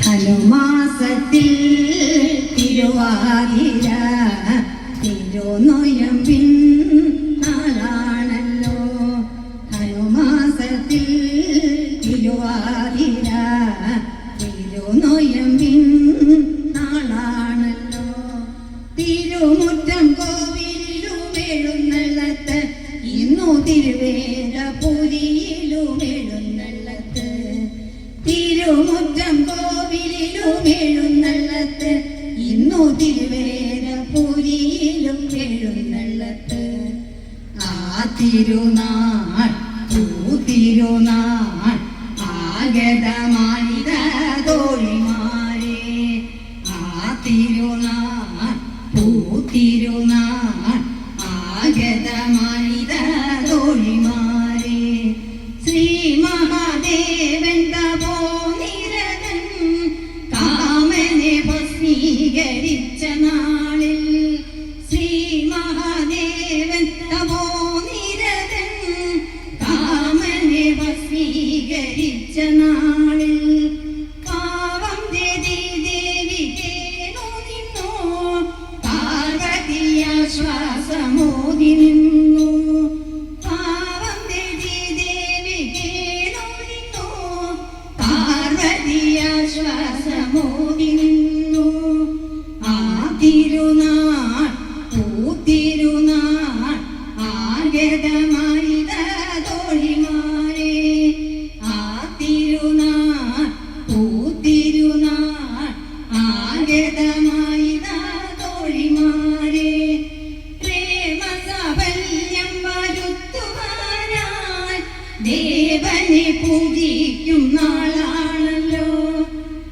ധനുമാസത്തിൽ തിരുവാതിര തിരുനൊയമ്പിൻ നാളാണല്ലോ. ധനുമാസത്തിൽ തിരുവാതിര തിരുനൊയമ്പിൻ നാളാണല്ലോ. തിരുമുറ്റം കോവിലും എഴുന്നള്ളത്ത് ഇന്നു തിരുവേദപുരിയിലും എഴുന്നള്ളത്ത്. തിരുമുറ്റം കോവിലും എഴുന്നള്ളത്ത് ഇന്നു തിരുവേദപുരിയിലും എഴുന്നള്ളത്ത്. ആ തിരുനാൾ തിരുനാൾ ആഗതമായിത തോഴിമാരെ. ആ തിരുനാൾ തിരുനാൾ ആഗതമായിത തോഴിമാരെ. ശ്രീ മഹാദേവൻ തപോനിരതൻ കാമനെ ഭസ്മീകരിച്ച നാളിൽ. ശ്രീ മഹാദേവൻ തപോനിരതൻ കാമനെ ഭസ്മീകരിച്ച നാളിൽ. പാവം ദേവി കേണു നിന്നു പാർവതിയാശ്വാസമോദി നിന്നു. പാവം ദേവി കേണു നിന്നു പാർവതിയാശ്വാസമോദി നിന്നു. ആ തിരുനാൾ തിരുനാൾ ആഗതമായിത തോഴിമാരെ. ആ തിരുനാൾ തിരുനാൾ ആഗതമായിത തോഴിമാരെ. പ്രേമസാഫല്യം വരുത്തുവാനായി ദേവനെ പൂജിക്കും നാളാണല്ലോ.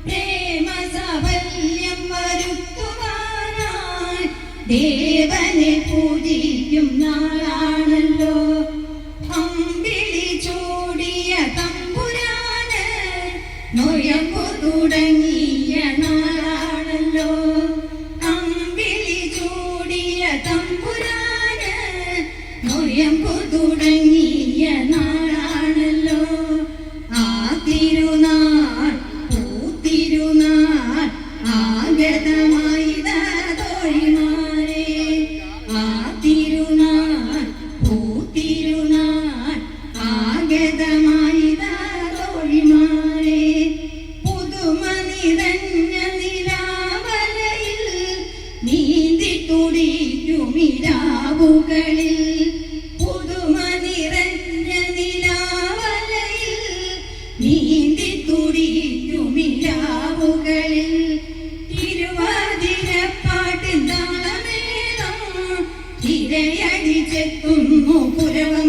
പ്രേമസാഫല്യം വരുത്തുവാനായി ദേവനെ പൂജിക്കും നാളാണല്ലോ. അമ്പിളി ചൂടിയ തമ്പുരാന് നൊയമ്പു തുടങ്ങിയ നാളാണല്ലോ. അമ്പിളി ചൂടിയ തമ്പുരാന് നൊയമ്പു തുടങ്ങിയ നാളാണല്ലോ. ആ തിരുനാൾ തിരുനാൾ ആഗതമായിത തോഴിമാരെ. ആ തിരുനാൾ തിരുനാൾ ആഗതമായിത തോഴിമാരെ. പുതുമ നിറഞ്ഞ നിലാവലയിൽ നീന്തി തുടിക്കുമിരാവുകളിൽ. പുതുമ നിറഞ്ഞ നിലാവലയിൽ നീന്തി തുടിക്കുമിരാവുകളിൽ. തിരുവാതിരപ്പാട്ടിൻ താളമേളം തിരയടിച്ചെത്തുന്നു പുരവം